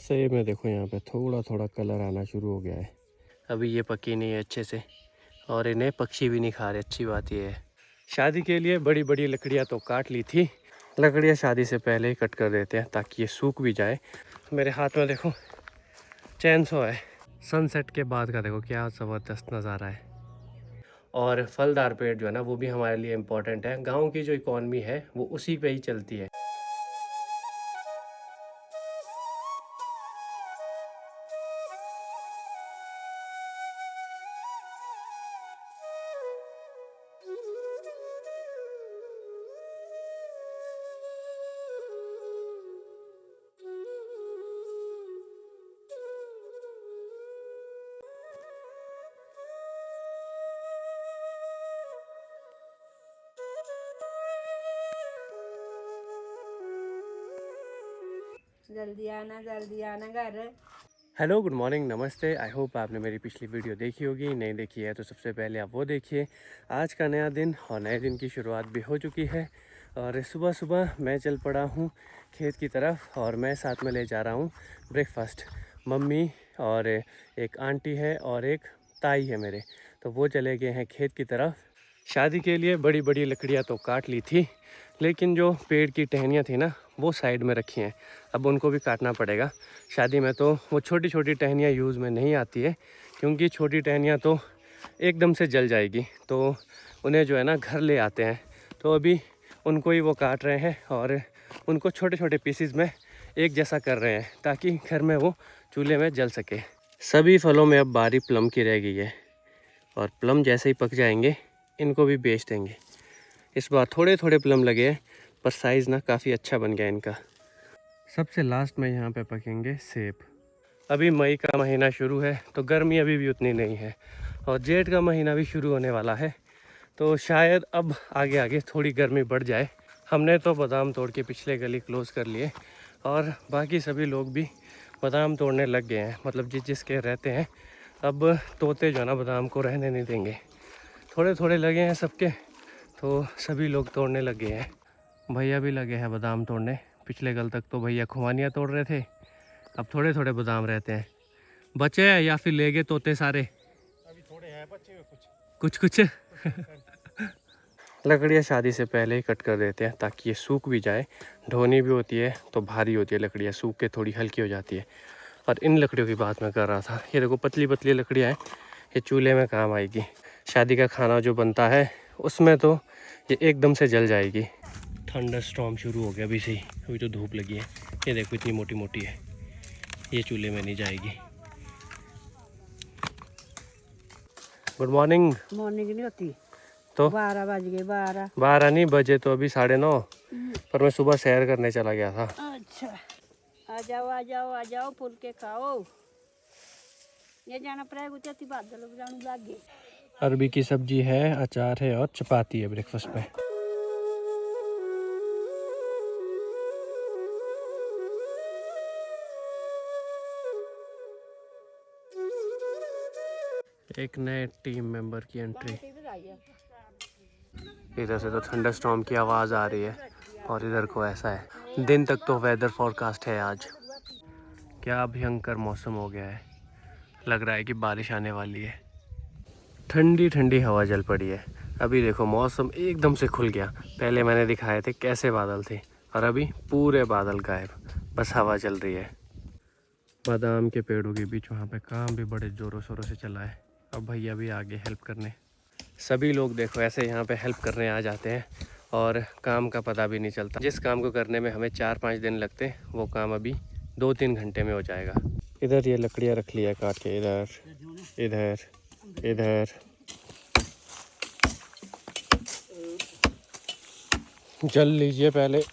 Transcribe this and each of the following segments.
सेब में देखो यहाँ पे थोड़ा थोड़ा कलर आना शुरू हो गया है। अभी ये पकी नहीं है अच्छे से और इन्हें पक्षी भी नहीं खा रहे। अच्छी बात ये है। शादी के लिए बड़ी बड़ी लकड़ियाँ तो काट ली थी। लकड़ियाँ शादी से पहले ही कट कर देते हैं ताकि ये सूख भी जाए। मेरे हाथ में देखो चैनसो है। सनसेट के बाद का देखो क्या ज़बरदस्त नज़ारा है। और फलदार पेड़ जो है ना वो भी हमारे लिए इम्पोर्टेंट है। गाँव की जो इकॉनमी है वो उसी पे ही चलती है। जल्दी आना घर। हेलो, गुड मॉर्निंग, नमस्ते। आई होप आपने मेरी पिछली वीडियो देखी होगी। नहीं देखी है तो सबसे पहले आप वो देखिए। आज का नया दिन और नए दिन की शुरुआत भी हो चुकी है। और सुबह सुबह मैं चल पड़ा हूँ खेत की तरफ और मैं साथ में ले जा रहा हूँ ब्रेकफास्ट। मम्मी और एक आंटी है और एक ताई है मेरे, तो वो चले गए हैं खेत की तरफ। शादी के लिए बड़ी बड़ी लकड़ियाँ तो काट ली थी, लेकिन जो पेड़ की टहनियाँ थी ना वो साइड में रखी हैं। अब उनको भी काटना पड़ेगा। शादी में तो वो छोटी छोटी टहनियाँ यूज़ में नहीं आती है, क्योंकि छोटी टहनियाँ तो एकदम से जल जाएगी। तो उन्हें जो है ना घर ले आते हैं। तो अभी उनको ही वो काट रहे हैं और उनको छोटे छोटे पीसीज में एक जैसा कर रहे हैं ताकि घर में वो चूल्हे में जल सके। सभी फलों में अब बारी प्लम की रह गई है और प्लम जैसे ही पक जाएंगे इनको भी बेच देंगे। इस बार थोड़े थोड़े प्लम लगे हैं पर साइज़ ना काफ़ी अच्छा बन गया इनका। सबसे लास्ट में यहाँ पे पकेंगे सेब। अभी मई का महीना शुरू है तो गर्मी अभी भी उतनी नहीं है और जेठ का महीना भी शुरू होने वाला है, तो शायद अब आगे आगे थोड़ी गर्मी बढ़ जाए। हमने तो बादाम तोड़ के पिछले गली क्लोज़ कर लिए और बाकी सभी लोग भी बादाम तोड़ने लग गए हैं। मतलब जिसके रहते हैं। अब तोते जो है ना बादाम को रहने नहीं देंगे। थोड़े थोड़े लगे हैं सबके, तो सभी लोग तोड़ने लग गए हैं। भैया भी लगे हैं बादाम तोड़ने। पिछले कल तक तो भैया खुमानियाँ तोड़ रहे थे, अब थोड़े थोड़े बादाम रहते हैं। बचे हैं या फिर ले गए तोते सारे? अभी थोड़े हैं बच्चे हुए कुछ कुछ लकड़ियाँ शादी से पहले ही कट कर देते हैं ताकि ये सूख भी जाए। ढोनी भी होती है तो भारी होती है लकड़ियाँ, सूख के थोड़ी हल्की हो जाती है। और इन लकड़ियों की बात मैं कर रहा था। ये देखो पतली पतली लकड़ियाँ हैं, ये चूल्हे में काम आएगी। शादी का खाना जो बनता है उसमें तो ये एकदम से जल जाएगी। थंडर स्टॉर्म शुरू हो गया अभी से ही। अभी तो धूप लगी है। ये देखो इतनी मोटी मोटी है, ये चूल्हे में नहीं जाएगी। Good morning. मॉर्निंग नहीं होती तो 12 बज गए। 12 नहीं बजे तो अभी 9:30, पर मैं सुबह सैर करने चला गया था। अच्छा, आ जाओ फुलके खाओ। ये जाना पड़ेगा उतनी बादल जाने लग गए। अरबी की सब्जी है, अचार है और चपाती है ब्रेकफास्ट में। एक नए टीम मेंबर की एंट्री। इधर से तो थंडर स्टॉर्म की आवाज़ आ रही है और इधर को ऐसा है। दिन तक तो वेदर फोरकास्ट है आज। क्या भयंकर मौसम हो गया है, लग रहा है कि बारिश आने वाली है। ठंडी ठंडी हवा चल पड़ी है। अभी देखो मौसम एकदम से खुल गया। पहले मैंने दिखाए थे कैसे बादल थे और अभी पूरे बादल गायब, बस हवा चल रही है। बादाम के पेड़ों के बीच वहाँ पे काम भी बड़े ज़ोरों शोरों से चला है। अब भैया भी आगे हेल्प करने। सभी लोग देखो ऐसे यहाँ पे हेल्प करने आ जाते हैं और काम का पता भी नहीं चलता। जिस काम को करने में हमें 4-5 दिन लगते वो काम अभी 2-3 घंटे में हो जाएगा। इधर ये लकड़ियाँ रख लिया काट के, इधर इधर इधर। जल लीजिए पहले।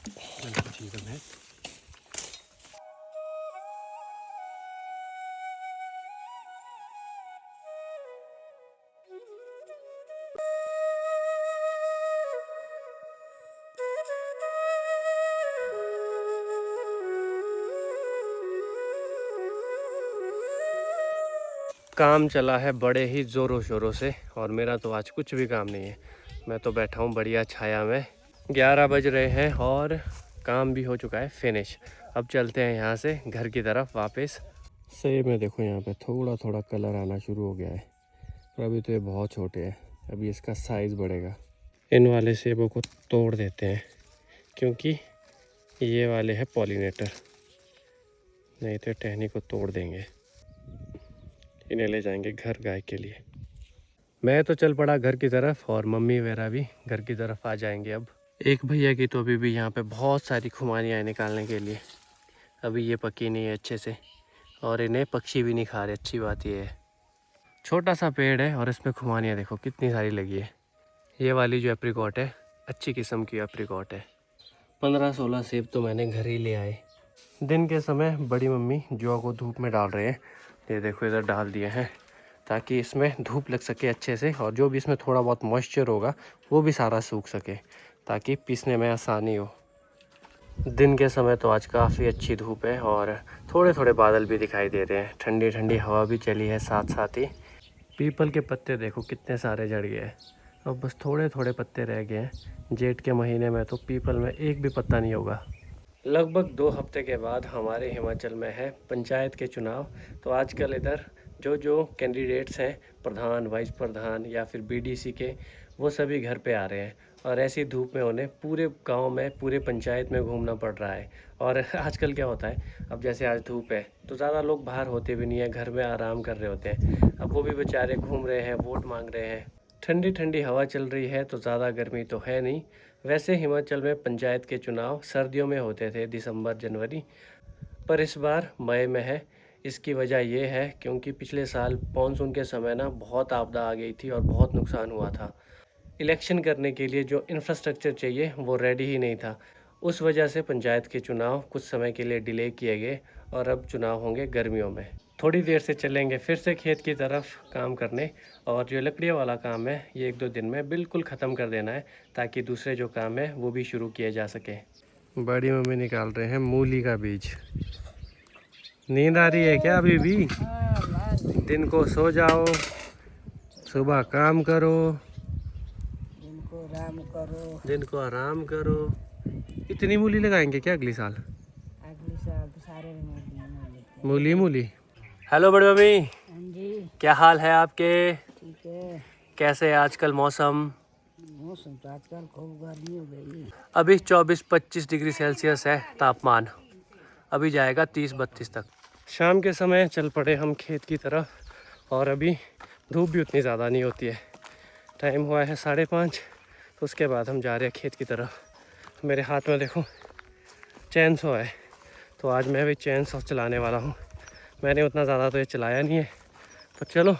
काम चला है बड़े ही ज़ोरों शोरों से और मेरा तो आज कुछ भी काम नहीं है। मैं तो बैठा हूँ बढ़िया छाया में। 11 बज रहे हैं और काम भी हो चुका है फिनिश। अब चलते हैं यहाँ से घर की तरफ वापस। सेब में देखो यहाँ पे थोड़ा थोड़ा कलर आना शुरू हो गया है, पर अभी तो ये बहुत छोटे हैं, अभी इसका साइज़ बढ़ेगा। इन वाले सेबों को तोड़ देते हैं क्योंकि ये वाले हैं पॉलिनेटर, नहीं तो टहनी को तोड़ देंगे। इन्हें ले जाएंगे घर गाय के लिए। मैं तो चल पड़ा घर की तरफ और मम्मी वगैरह भी घर की तरफ आ जाएंगे। अब एक भैया की तो अभी भी यहाँ पे बहुत सारी खुमानियाँ हैं निकालने के लिए, अभी ये पकी नहीं है अच्छे से और इन्हें पक्षी भी नहीं खा रहे। अच्छी बात ये है, छोटा सा पेड़ है और इसमें खुमानियाँ देखो कितनी सारी लगी है। ये वाली जो एप्रिकॉट है अच्छी किस्म की एप्रिकॉट है। 15-16 सेब तो मैंने घर ही ले आए। दिन के समय बड़ी मम्मी जौ को धूप में डाल रहे हैं, ये देखो इधर डाल दिए हैं ताकि इसमें धूप लग सके अच्छे से, और जो भी इसमें थोड़ा बहुत मॉइस्चर होगा वो भी सारा सूख सके ताकि पीसने में आसानी हो। दिन के समय तो आज काफ़ी अच्छी धूप है और थोड़े थोड़े बादल भी दिखाई दे रहे हैं, ठंडी ठंडी हवा भी चली है साथ साथ ही। पीपल के पत्ते देखो कितने सारे झड़ गए हैं, अब बस थोड़े थोड़े पत्ते रह गए हैं। जेठ के महीने में तो पीपल में एक भी पत्ता नहीं होगा। लगभग 2 हफ्ते के बाद हमारे हिमाचल में है पंचायत के चुनाव। तो आजकल इधर जो कैंडिडेट्स हैं, प्रधान, वाइस प्रधान या फिर बीडीसी के, वो सभी घर पे आ रहे हैं और ऐसी धूप में उन्हें पूरे गांव में, पूरे पंचायत में घूमना पड़ रहा है। और आजकल क्या होता है, अब जैसे आज धूप है तो ज़्यादा लोग बाहर होते भी नहीं है, घर में आराम कर रहे होते हैं। अब वो भी बेचारे घूम रहे हैं, वोट मांग रहे हैं। ठंडी ठंडी हवा चल रही है तो ज़्यादा गर्मी तो है नहीं। वैसे हिमाचल में पंचायत के चुनाव सर्दियों में होते थे, दिसंबर जनवरी, पर इस बार मई में है। इसकी वजह ये है क्योंकि पिछले साल मानसून के समय ना बहुत आपदा आ गई थी और बहुत नुकसान हुआ था। इलेक्शन करने के लिए जो इंफ्रास्ट्रक्चर चाहिए वो रेडी ही नहीं था। उस वजह से पंचायत के चुनाव कुछ समय के लिए डिले किए गए और अब चुनाव होंगे गर्मियों में। थोड़ी देर से चलेंगे फिर से खेत की तरफ काम करने, और जो लकड़ियों वाला काम है ये 1-2 दिन में बिल्कुल ख़त्म कर देना है ताकि दूसरे जो काम है वो भी शुरू किए जा सके। बड़ी मम्मी निकाल रहे हैं मूली का बीज। नींद आ रही है क्या अभी भी? दिन को सो जाओ, सुबह काम करो, दिन को आराम करो। इतनी मूली लगाएंगे क्या अगली साल? अगले साल तो सारे मूली मूली। हेलो बड़ी मम्मी, जी क्या हाल है आपके? ठीक है। कैसे है आजकल मौसम? मौसम तो आजकल खूब गर्मी हो गई। अभी 24-25 डिग्री सेल्सियस है तापमान, अभी जाएगा 30-32 तक। शाम के समय चल पड़े हम खेत की तरफ और अभी धूप भी उतनी ज़्यादा नहीं होती है। टाइम हुआ है 5:30, तो उसके बाद हम जा रहे हैं खेत की तरफ। मेरे हाथ में देखो चैन सो है, तो आज मैं भी चैन सो चलाने वाला हूँ। मैंने उतना ज़्यादा तो ये चलाया नहीं है, तो चलो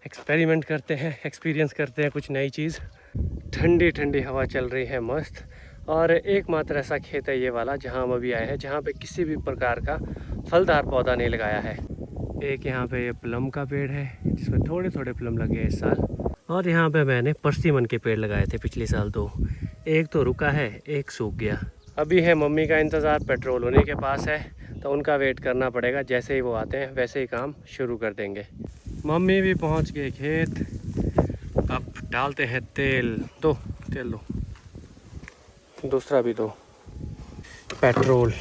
एक्सपेरिमेंट करते हैं, एक्सपीरियंस करते हैं कुछ नई चीज़। ठंडी ठंडी हवा चल रही है मस्त, और एकमात्र ऐसा खेत है ये वाला जहाँ हम अभी आए हैं जहाँ पे किसी भी प्रकार का फलदार पौधा नहीं लगाया है। एक यहाँ पे ये प्लम का पेड़ है जिसमें थोड़े थोड़े प्लम लगे हैं इस साल, और यहाँ पे मैंने परसिमन के पेड़ लगाए थे पिछले साल। तो एक तो रुका है, एक सूख गया। अभी है मम्मी का इंतज़ार, पेट्रोल उन्हीं के पास है तो उनका वेट करना पड़ेगा। जैसे ही वो आते हैं वैसे ही काम शुरू कर देंगे। मम्मी भी पहुँच गए खेत, अब डालते हैं तेल। दो तेल दो, दूसरा भी दो, पेट्रोल।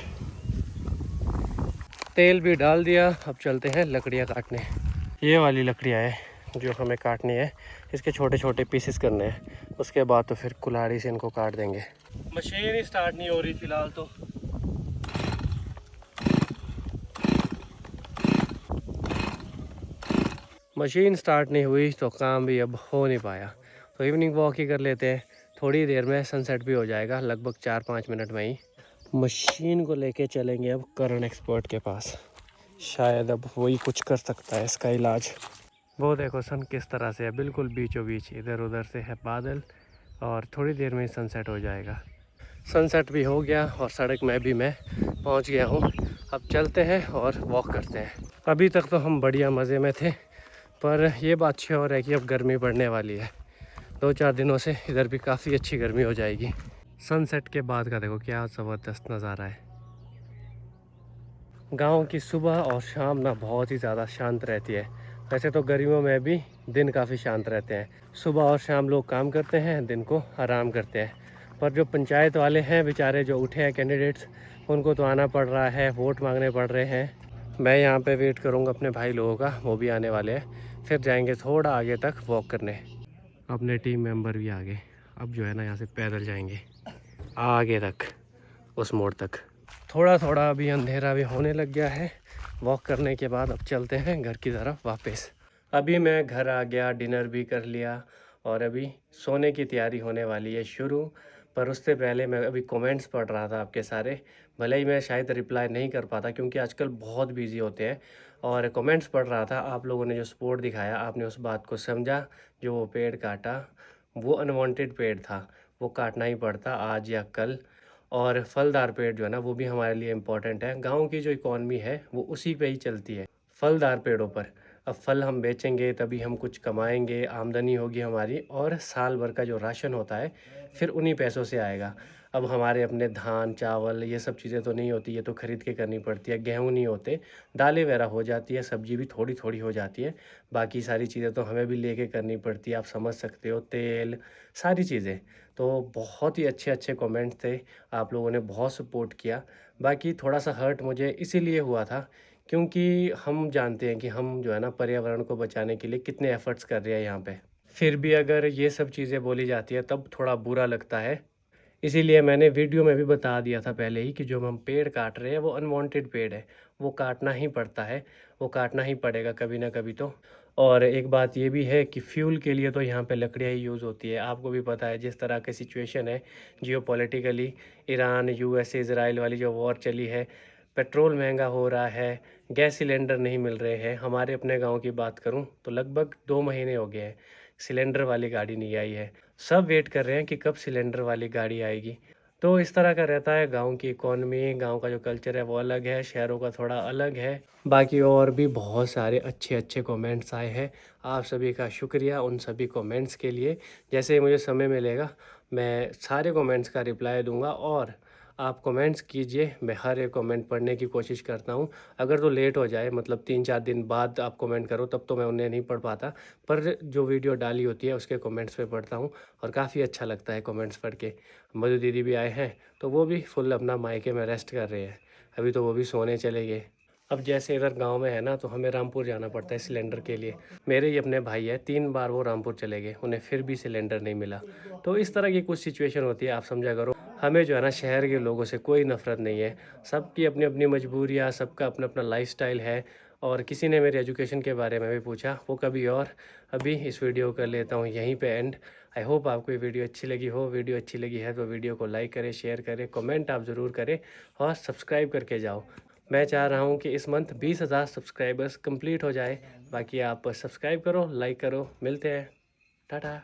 तेल भी डाल दिया, अब चलते हैं लकड़ियाँ काटने। ये वाली लकड़ियाँ हैं जो हमें काटनी है, इसके छोटे छोटे पीसेस करने हैं, उसके बाद तो फिर कुल्हाड़ी से इनको काट देंगे। मशीन ही स्टार्ट नहीं हो रही फ़िलहाल तो। मशीन स्टार्ट नहीं हुई तो काम भी अब हो नहीं पाया, तो इवनिंग वॉक ही कर लेते हैं। थोड़ी देर में सनसेट भी हो जाएगा, लगभग 4-5 मिनट में ही। मशीन को लेके चलेंगे अब करण एक्सपर्ट के पास, शायद अब वही कुछ कर सकता है इसका इलाज। वो देखो सन किस तरह से है, बिल्कुल बीचों बीच, इधर उधर से है बादल, और थोड़ी देर में ही सनसेट हो जाएगा। सनसेट भी हो गया और सड़क में भी मैं पहुंच गया हूं। अब चलते हैं और वॉक करते हैं। अभी तक तो हम बढ़िया मज़े में थे, पर ये बात श्योर है कि अब गर्मी बढ़ने वाली है। 2-4 दिनों से इधर भी काफ़ी अच्छी गर्मी हो जाएगी। सनसेट के बाद का देखो क्या ज़बरदस्त नज़ारा है। गांव की सुबह और शाम ना बहुत ही ज़्यादा शांत रहती है। वैसे तो गर्मियों में भी दिन काफ़ी शांत रहते हैं। सुबह और शाम लोग काम करते हैं, दिन को आराम करते हैं। पर जो पंचायत वाले हैं बेचारे जो उठे हैं कैंडिडेट्स, उनको तो आना पड़ रहा है, वोट मांगने पड़ रहे हैं। मैं यहाँ पे वेट करूँगा अपने भाई लोगों का, वो भी आने वाले हैं, फिर जाएंगे थोड़ा आगे तक वॉक करने। अपने टीम मेंबर भी आ गए। अब जो है ना यहाँ से पैदल जाएंगे आगे तक, उस मोड़ तक। थोड़ा थोड़ा अभी अंधेरा भी होने लग गया है। वॉक करने के बाद अब चलते हैं घर की तरफ वापस। अभी मैं घर आ गया, डिनर भी कर लिया और अभी सोने की तैयारी होने वाली है शुरू। पर उससे पहले मैं अभी कमेंट्स पढ़ रहा था आपके सारे। भले ही मैं शायद रिप्लाई नहीं कर पाता क्योंकि आजकल बहुत बिजी होते हैं, और कमेंट्स पढ़ रहा था। आप लोगों ने जो सपोर्ट दिखाया, आपने उस बात को समझा। जो वो पेड़ काटा वो अनवांटेड पेड़ था, वो काटना ही पड़ता आज या कल। और फलदार पेड़ जो है ना वो भी हमारे लिए इम्पोर्टेंट है। गांव की जो इकॉनमी है वो उसी पे ही चलती है, फलदार पेड़ों पर। अब फल हम बेचेंगे तभी हम कुछ कमाएंगे, आमदनी होगी हमारी, और साल भर का जो राशन होता है फिर उन्हीं पैसों से आएगा। अब हमारे अपने धान चावल ये सब चीज़ें तो नहीं होती, ये तो ख़रीद के करनी पड़ती है। गेहूँ नहीं होते, दालें वगैरह हो जाती है, सब्जी भी थोड़ी थोड़ी हो जाती है। बाकी सारी चीज़ें तो हमें भी लेके करनी पड़ती है, आप समझ सकते हो, तेल सारी चीज़ें। तो बहुत ही अच्छे अच्छे कमेंट्स थे, आप लोगों ने बहुत सपोर्ट किया। बाकी थोड़ा सा हर्ट मुझे इसीलिए हुआ था क्योंकि हम जानते हैं कि हम जो है ना पर्यावरण को बचाने के लिए कितने एफ़र्ट्स कर रहे हैं यहाँ पे। फिर भी अगर ये सब चीज़ें बोली जाती है तब थोड़ा बुरा लगता है। इसीलिए मैंने वीडियो में भी बता दिया था पहले ही कि जो हम पेड़ काट रहे हैं वो अनवांटेड पेड़ है, वो काटना ही पड़ता है, वो काटना ही पड़ेगा कभी ना कभी तो। और एक बात ये भी है कि फ्यूल के लिए तो यहाँ पे लकड़ियाँ ही यूज़ होती है। आपको भी पता है जिस तरह की सिचुएशन है जियोपॉलिटिकली, ईरान यूएसए इजराइल वाली जो वॉर चली है, पेट्रोल महंगा हो रहा है, गैस सिलेंडर नहीं मिल रहे हैं। हमारे अपने गांव की बात करूं तो लगभग 2 महीने हो गए हैं, सिलेंडर वाली गाड़ी नहीं आई है। सब वेट कर रहे हैं कि कब सिलेंडर वाली गाड़ी आएगी। तो इस तरह का रहता है गांव की इकॉनमी, गांव का जो कल्चर है वो अलग है, शहरों का थोड़ा अलग है। बाकी और भी बहुत सारे अच्छे अच्छे कमेंट्स आए हैं, आप सभी का शुक्रिया उन सभी कमेंट्स के लिए। जैसे ही मुझे समय मिलेगा मैं सारे कमेंट्स का रिप्लाई दूंगा, और आप कमेंट्स कीजिए, मैं हर एक कमेंट पढ़ने की कोशिश करता हूँ। अगर तो लेट हो जाए, मतलब 3-4 दिन बाद आप कमेंट करो, तब तो मैं उन्हें नहीं पढ़ पाता। पर जो वीडियो डाली होती है उसके कमेंट्स पे पढ़ता हूँ और काफ़ी अच्छा लगता है कमेंट्स पढ़ के। मधु दीदी भी आए हैं तो वो भी फुल अपना मायके में रेस्ट कर रहे हैं, अभी तो वो भी सोने चले गए। अब जैसे इधर गांव में है ना तो हमें रामपुर जाना पड़ता है सिलेंडर के लिए। मेरे ही अपने भाई है, 3 बार वो रामपुर चले गए, उन्हें फिर भी सिलेंडर नहीं मिला। तो इस तरह की कुछ सिचुएशन होती है, आप समझा करो। हमें जो है ना शहर के लोगों से कोई नफ़रत नहीं है, सबकी अपनी अपनी मजबूरियाँ, सबका अपना अपना लाइफस्टाइल है। और किसी ने मेरे एजुकेशन के बारे में भी पूछा, वो कभी और। अभी इस वीडियो कर लेता हूँ यहीं पे एंड। आई होप आपको ये वीडियो अच्छी लगी हो। वीडियो अच्छी लगी है तो वीडियो को लाइक करें, शेयर करें, कमेंट आप ज़रूर करें और सब्सक्राइब करके जाओ। मैं चाह रहा हूँ कि इस मंथ 20,000 सब्सक्राइबर्स कंप्लीट हो जाए। बाकी आप सब्सक्राइब करो, लाइक करो। मिलते हैं, टाटा।